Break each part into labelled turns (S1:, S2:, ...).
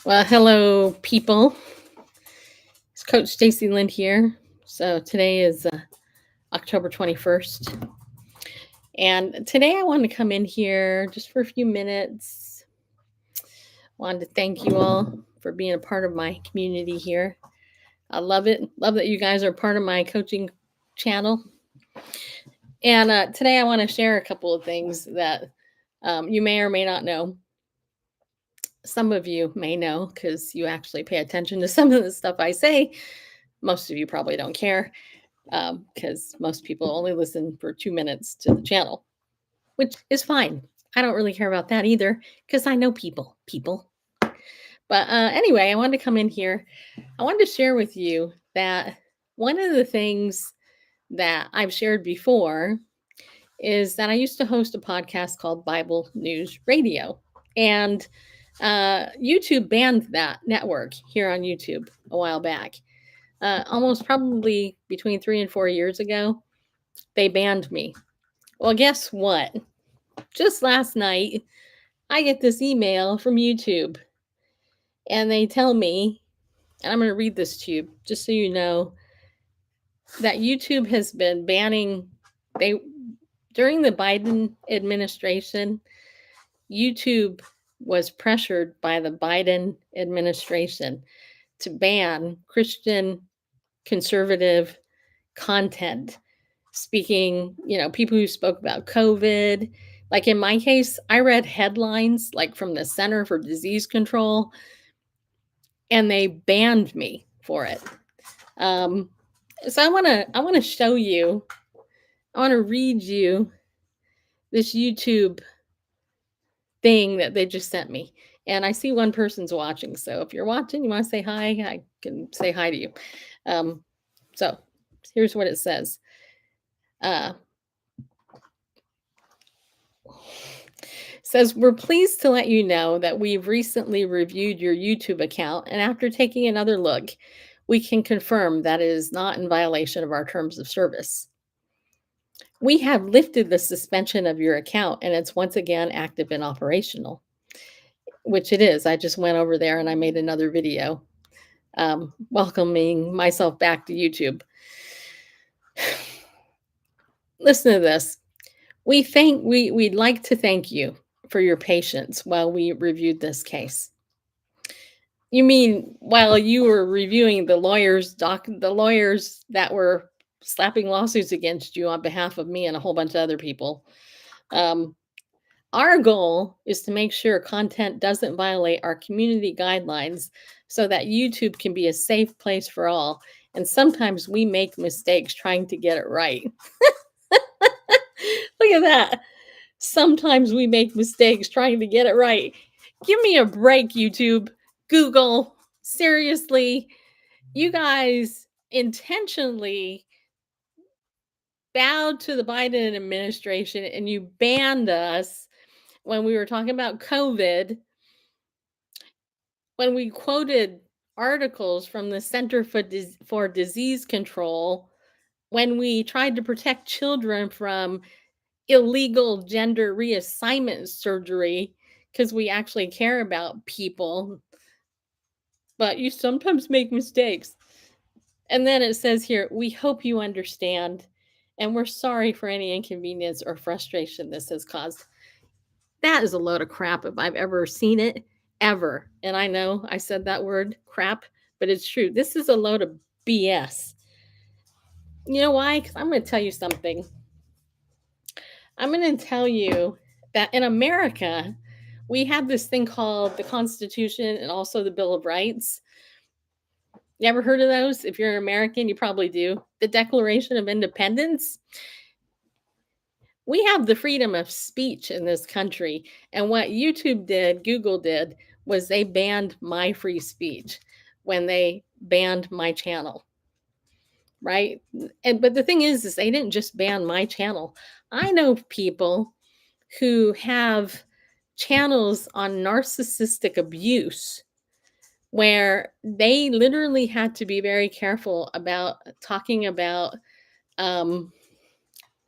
S1: Well, hello, people. It's Coach Stacy Lind here. So today is October 21st. And today I wanted to come in here just for a few minutes. Wanted to thank you all for being a part of my community here. I love it. Love that you guys are part of my coaching channel. And today I want to share a couple of things that you may or may not know. Some of you may know because you actually pay attention to some of the stuff I say. Most of you probably don't care because most people only listen for 2 minutes to the channel, which is fine. I don't really care about that either because I know people. But anyway, I wanted to come in here. I wanted to share with you that one of the things that I've shared before is that I used to host a podcast called Bible News Radio. And YouTube banned that network here on YouTube a while back. Almost probably between 3 and 4 years ago, they banned me. Well, guess what? Just last night, I get this email from YouTube and they tell me, and I'm going to read this to you just so you know that YouTube has been banning they during the Biden administration, YouTube was pressured by the Biden administration to ban Christian conservative content, speaking, people who spoke about COVID. Like in my case, I read headlines like from the Center for Disease Control, and they banned me for it. So I want to show you. I want to read you this YouTube thing that they just sent me. And I see one person's watching. So if you're watching, you want to say hi, I can say hi to you. So here's what it says. Says, we're pleased to let you know that we've recently reviewed your YouTube account, and after taking another look, we can confirm that it is not in violation of our terms of service. We have lifted the suspension of your account, and it's once again active and operational, which it is. I just went over there and I made another video welcoming myself back to YouTube. Listen to this. We'd like to thank you for your patience while we reviewed this case. You mean while you were reviewing the lawyers that were slapping lawsuits against you on behalf of me and a whole bunch of other people? Our goal is to make sure content doesn't violate our community guidelines so that YouTube can be a safe place for all. And sometimes we make mistakes trying to get it right. Look at that. Sometimes we make mistakes trying to get it right. Give me a break, YouTube, Google. Seriously, you guys intentionally bowed to the Biden administration and you banned us when we were talking about COVID, when we quoted articles from the Center for Disease Control, when we tried to protect children from illegal gender reassignment surgery because we actually care about people, but you sometimes make mistakes. And then it says here, we hope you understand, and we're sorry for any inconvenience or frustration this has caused. That is a load of crap if I've ever seen it, ever. And I know I said that word, crap, but it's true. This is a load of BS. You know why? Because I'm going to tell you something. I'm going to tell you that in America, we have this thing called the Constitution and also the Bill of Rights. You ever heard of those? If you're an American, you probably do. The Declaration of Independence. We have the freedom of speech in this country. And what YouTube did, Google did, was they banned my free speech when they banned my channel. Right? But the thing is they didn't just ban my channel. I know people who have channels on narcissistic abuse where they literally had to be very careful about talking about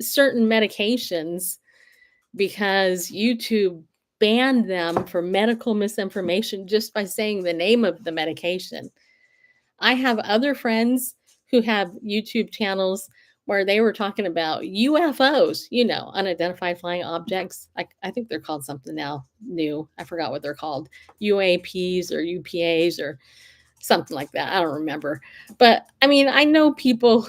S1: certain medications because YouTube banned them for medical misinformation just by saying the name of the medication. I have other friends who have YouTube channels where they were talking about UFOs, unidentified flying objects. I think they're called something now new. I forgot what they're called, UAPs or UPAs or something like that. I don't remember. But I mean, I know people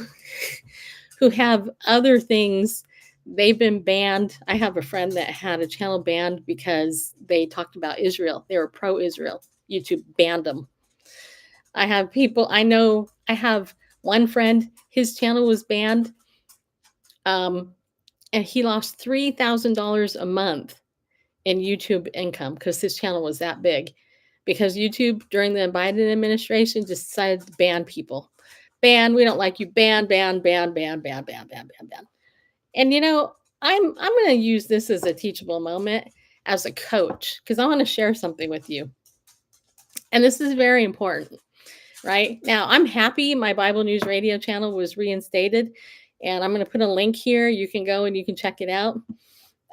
S1: who have other things. They've been banned. I have a friend that had a channel banned because they talked about Israel. They were pro-Israel. YouTube banned them. I have people, I have one friend, his channel was banned, and he lost $3,000 a month in YouTube income because his channel was that big. Because YouTube during the Biden administration just decided to ban people. Ban, we don't like you. Ban, ban, ban, ban, ban, ban, ban, ban, ban. And I'm going to use this as a teachable moment as a coach because I want to share something with you. And this is very important. Right now, I'm happy my Bible News Radio channel was reinstated, and I'm going to put a link here. You can go and you can check it out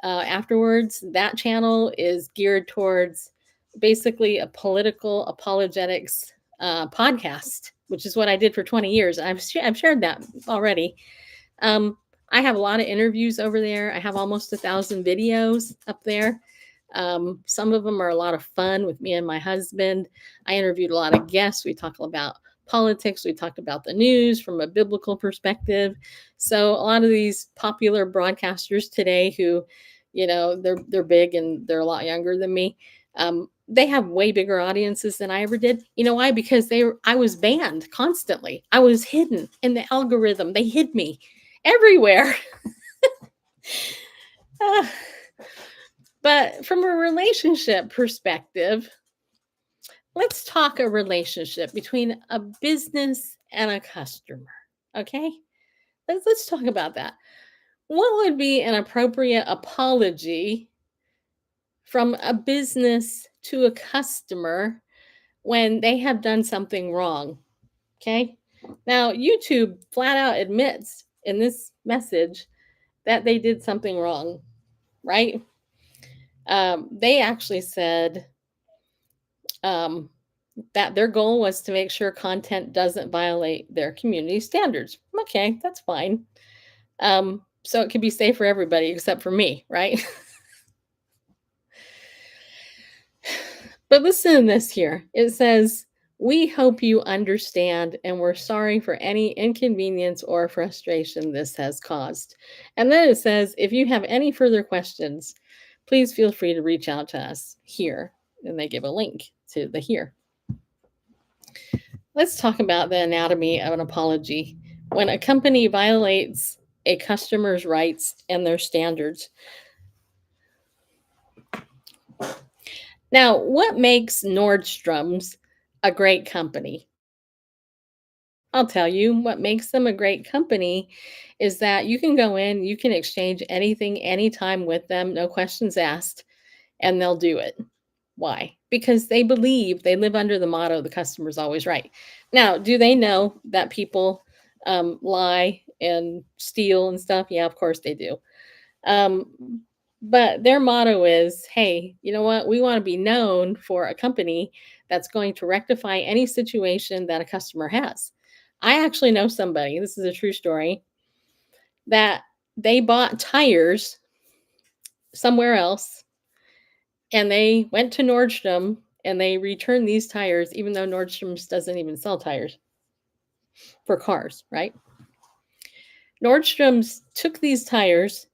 S1: afterwards. That channel is geared towards basically a political apologetics podcast, which is what I did for 20 years. I've shared that already. I have a lot of interviews over there. I have almost 1,000 videos up there. Some of them are a lot of fun with me and my husband. I interviewed a lot of guests. We talked about politics. We talked about the news from a biblical perspective. So a lot of these popular broadcasters today who, they're big and they're a lot younger than me. They have way bigger audiences than I ever did. You know why? Because I was banned constantly. I was hidden in the algorithm. They hid me everywhere. But from a relationship perspective, let's talk a relationship between a business and a customer. Okay? Let's talk about that. What would be an appropriate apology from a business to a customer when they have done something wrong? Okay? Now, YouTube flat out admits in this message that they did something wrong, right? They actually said that their goal was to make sure content doesn't violate their community standards. Okay, that's fine. So it can be safe for everybody except for me, right? But listen to this here. It says, "We hope you understand and we're sorry for any inconvenience or frustration this has caused." And then it says, "If you have any further questions, please feel free to reach out to us here." And they give a link to the here. Let's talk about the anatomy of an apology. When a company violates a customer's rights and their standards. Now, what makes Nordstrom's a great company? I'll tell you what makes them a great company is that you can go in, you can exchange anything, anytime with them, no questions asked, and they'll do it. Why? Because they believe they live under the motto, the customer's always right. Now, do they know that people lie and steal and stuff? Yeah, of course they do. But their motto is, hey, you know what? We want to be known for a company that's going to rectify any situation that a customer has. I actually know somebody, this is a true story, that they bought tires somewhere else and they went to Nordstrom and they returned these tires, even though Nordstrom's doesn't even sell tires for cars, right? Nordstrom's took these tires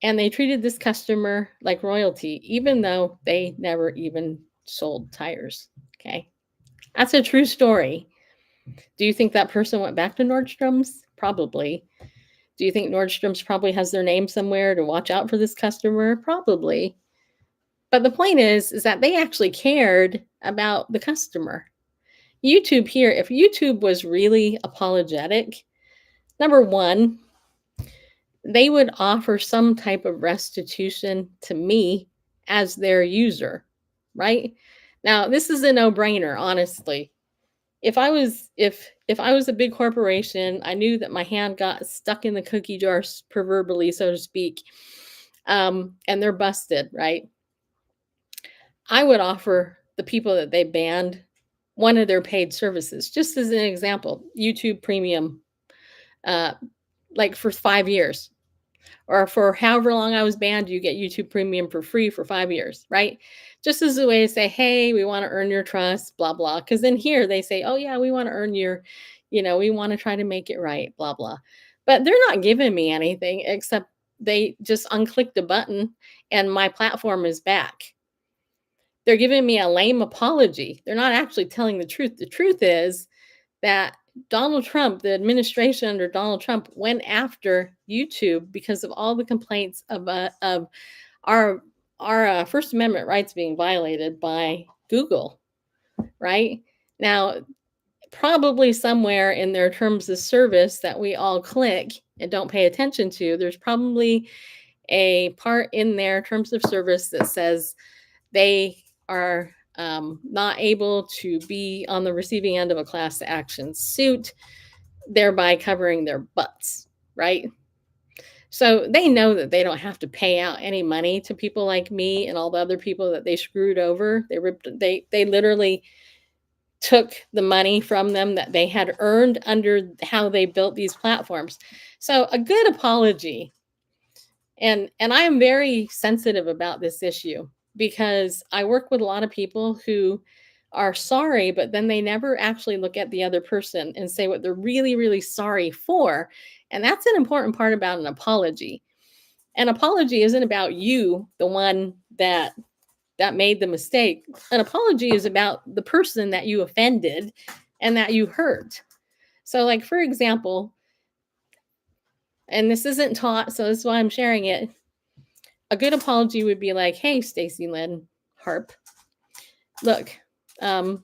S1: and they treated this customer like royalty, even though they never even sold tires. Okay. That's a true story. Do you think that person went back to Nordstrom's? Probably. Do you think Nordstrom's probably has their name somewhere to watch out for this customer? Probably. But the point is that they actually cared about the customer. YouTube here, if YouTube was really apologetic, number one, they would offer some type of restitution to me as their user, right? Now, this is a no-brainer, honestly. If I was a big corporation, I knew that my hand got stuck in the cookie jar, proverbially, so to speak, and they're busted, right? I would offer the people that they banned one of their paid services, just as an example, YouTube Premium, uh, like for 5 years, or for however long I was banned, you get YouTube Premium for free for 5 years, right? Just as a way to say, hey, we want to earn your trust, blah, blah. Because then here they say, oh, yeah, we want to earn we want to try to make it right, blah, blah. But they're not giving me anything except they just unclicked a button and my platform is back. They're giving me a lame apology. They're not actually telling the truth. The truth is that Donald Trump, the administration under Donald Trump, went after YouTube because of all the complaints of our First Amendment rights being violated by Google. Right now, probably somewhere in their terms of service that we all click and don't pay attention to, there's probably a part in their terms of service that says they are not able to be on the receiving end of a class action suit, thereby covering their butts, right? So they know that they don't have to pay out any money to people like me and all the other people that they screwed over. They literally took the money from them that they had earned under how they built these platforms. So a good apology, and I am very sensitive about this issue because I work with a lot of people who are sorry, but then they never actually look at the other person and say what they're really, really sorry for. And that's an important part about an apology. An apology isn't about you, the one that made the mistake. An apology is about the person that you offended and that you hurt. So, like for example, and this isn't taught, so this is why I'm sharing it. A good apology would be like, "Hey, Stacy Lynn Harp, look, um,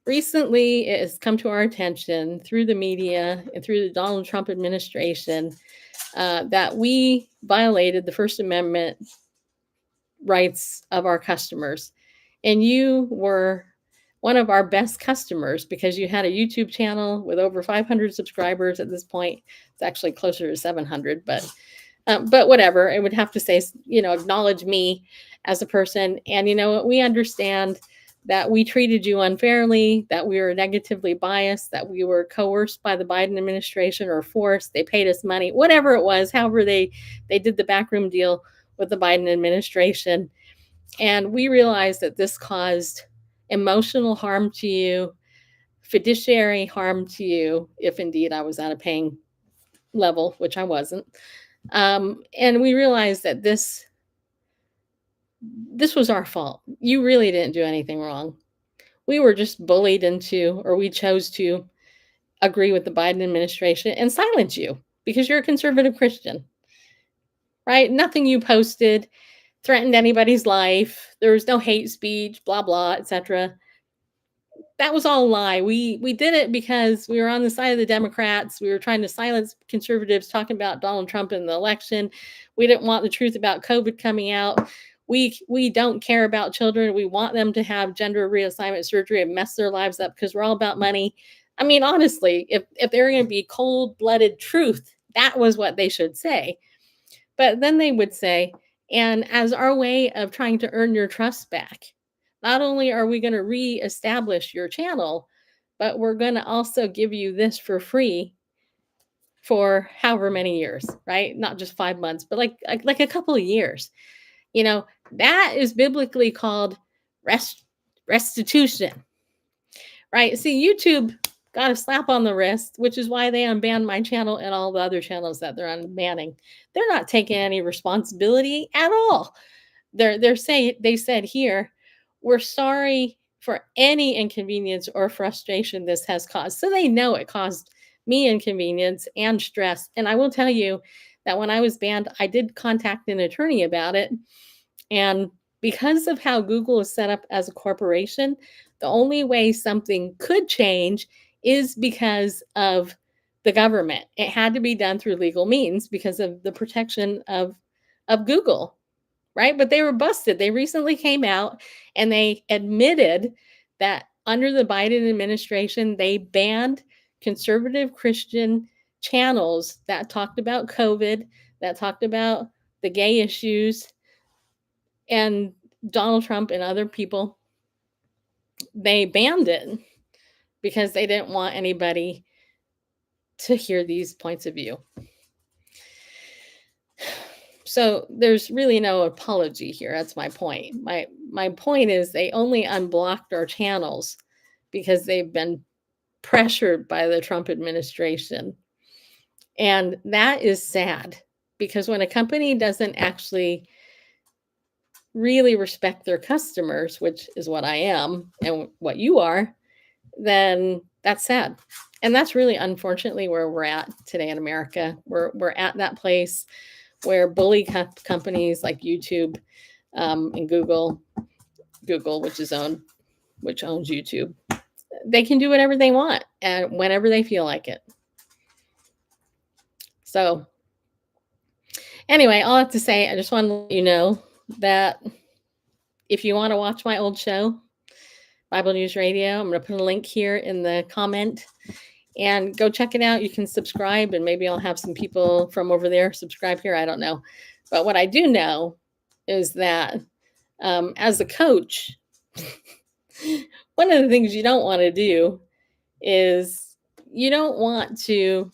S1: recently it has come to our attention through the media and through the Donald Trump administration that we violated the First Amendment rights of our customers. And you were one of our best customers because you had a YouTube channel with over 500 subscribers at this point. It's actually closer to 700, but whatever. It would have to say, acknowledge me as a person. And you know what? We understand that we treated you unfairly, that we were negatively biased, that we were coerced by the Biden administration or forced. They paid us money, whatever it was. However, they did the backroom deal with the Biden administration. And we realized that this caused emotional harm to you, fiduciary harm to you, if indeed I was at a paying level, which I wasn't. And we realized that this was our fault. You really didn't do anything wrong. We were just bullied into, or we chose to agree with the Biden administration and silence you because you're a conservative Christian, right? Nothing you posted threatened anybody's life. There was no hate speech, blah blah, etc. That was all a lie. We did it because we were on the side of the Democrats. We were trying to silence conservatives talking about Donald Trump in the election. We didn't want the truth about COVID coming out. We don't care about children. We want them to have gender reassignment surgery and mess their lives up because we're all about money. I mean, honestly, if they're going to be cold-blooded truth, that was what they should say. But then they would say, and as our way of trying to earn your trust back, not only are we going to reestablish your channel, but we're going to also give you this for free for however many years, right? Not just 5 months, but like a couple of years. That is biblically called restitution, right? See, YouTube got a slap on the wrist, which is why they unbanned my channel and all the other channels that they're unbanning. They're not taking any responsibility at all. They said here, we're sorry for any inconvenience or frustration this has caused. So they know it caused me inconvenience and stress. And I will tell you that when I was banned, I did contact an attorney about it. And because of how Google is set up as a corporation, the only way something could change is because of the government. It had to be done through legal means because of the protection of Google, right? But they were busted. They recently came out and they admitted that under the Biden administration, they banned conservative Christian channels that talked about COVID, that talked about the gay issues, and Donald Trump and other people, they banned it because they didn't want anybody to hear these points of view. So there's really no apology here. That's my point. My point is they only unblocked our channels because they've been pressured by the Trump administration. And that is sad, because when a company doesn't actually really respect their customers, which is what I am and what you are, then that's sad. And that's really, unfortunately, where we're at today in America. We're at that place where bully companies like YouTube and Google, which owns YouTube, they can do whatever they want and whenever they feel like it. So anyway, all I have to say, I just want to let you know that if you want to watch my old show, Bible News Radio, I'm going to put a link here in the comment and go check it out. You can subscribe, and maybe I'll have some people from over there subscribe here. I don't know. But what I do know is that as a coach, one of the things you don't want to do is you don't want to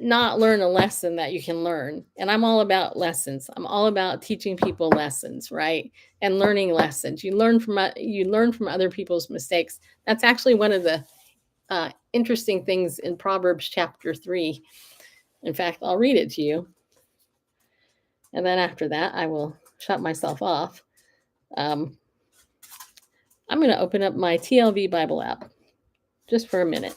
S1: not learn a lesson that you can learn. And I'm all about lessons. I'm all about teaching people lessons, right? And learning lessons. You learn from other people's mistakes. That's actually one of the interesting things in Proverbs chapter 3. In fact, I'll read it to you. And then after that, I will shut myself off. I'm going to open up my TLV Bible app just for a minute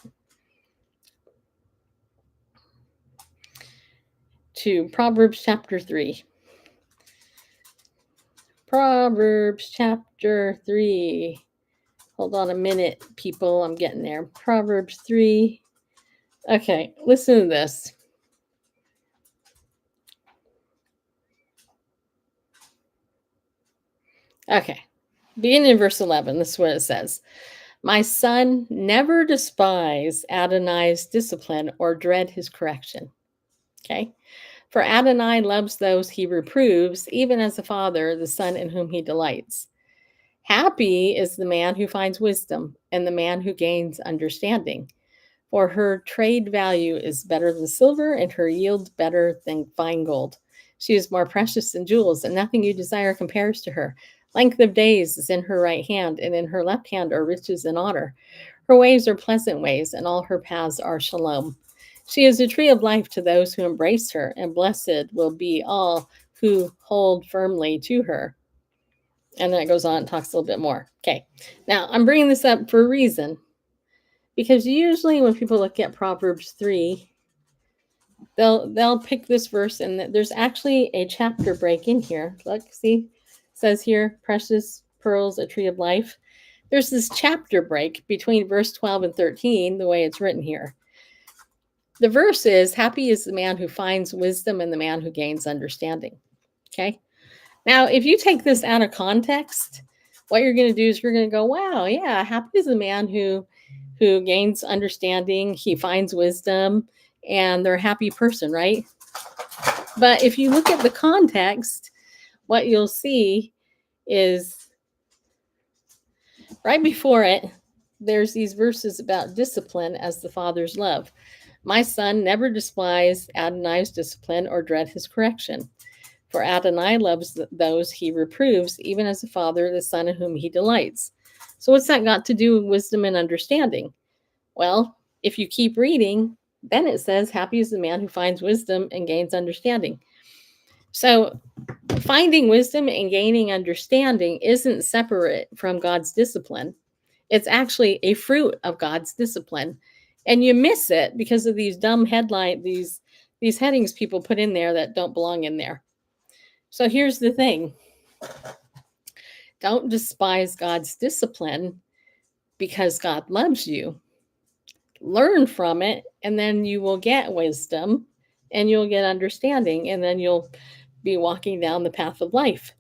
S1: to Proverbs chapter 3. Proverbs chapter 3. Hold on a minute, people. I'm getting there. Proverbs 3. Okay, listen to this. Okay, beginning in verse 11, this is what it says. My son, never despise Adonai's discipline or dread his correction. Okay, for Adonai loves those he reproves, even as a father, the son in whom he delights. Happy is the man who finds wisdom and the man who gains understanding. For her trade value is better than silver, and her yield better than fine gold. She is more precious than jewels, and nothing you desire compares to her. Length of days is in her right hand, and in her left hand are riches and honor. Her ways are pleasant ways, and all her paths are shalom. She is a tree of life to those who embrace her, and blessed will be all who hold firmly to her. And then it goes on and talks a little bit more. Okay, now I'm bringing this up for a reason, because usually when people look at Proverbs 3, they'll pick this verse, and there's actually a chapter break in here. Look, see, it says here, precious pearls, a tree of life. There's this chapter break between verse 12 and 13, the way it's written here. The verse is, happy is the man who finds wisdom and the man who gains understanding. Okay. Now, if you take this out of context, what you're going to do is you're going to go, wow, yeah, happy is the man who gains understanding, he finds wisdom, and they're a happy person, right? But if you look at the context, what you'll see is right before it, there's these verses about discipline as the father's love. My son, never despise Adonai's discipline or dread his correction. For Adonai loves those he reproves, even as a father, the son in whom he delights. So what's that got to do with wisdom and understanding? Well, if you keep reading, then it says, happy is the man who finds wisdom and gains understanding. So finding wisdom and gaining understanding isn't separate from God's discipline. It's actually a fruit of God's discipline. And you miss it because of these dumb these headings people put in there that don't belong in there. So here's the thing. Don't despise God's discipline because God loves you. Learn from it, and then you will get wisdom and you'll get understanding, and then you'll be walking down the path of life.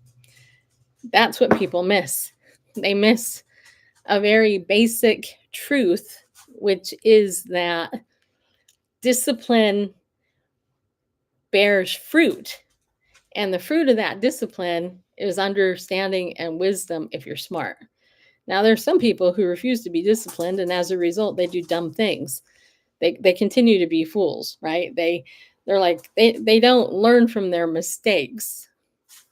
S1: That's what people miss. They miss a very basic truth, which is that discipline bears fruit. And the fruit of that discipline is understanding and wisdom if you're smart. Now, there's some people who refuse to be disciplined, and as a result, they do dumb things. They continue to be fools, right? They're like they don't learn from their mistakes.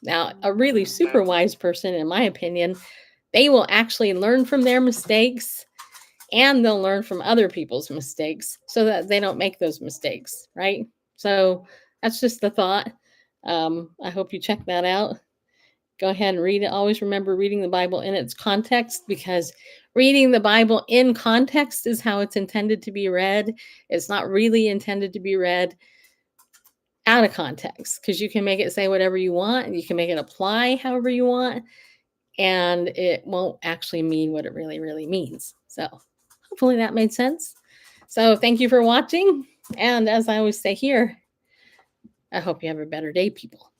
S1: Now, a really super wise person, in my opinion, they will actually learn from their mistakes, and they'll learn from other people's mistakes so that they don't make those mistakes, right? So that's just the thought. I hope you check that out. Go ahead and read it. Always remember reading the Bible in its context, because reading the Bible in context is how it's intended to be read. It's not really intended to be read out of context, because you can make it say whatever you want and you can make it apply however you want, and it won't actually mean what it really, really means. So hopefully that made sense. So thank you for watching. And as I always say here, I hope you have a better day, people.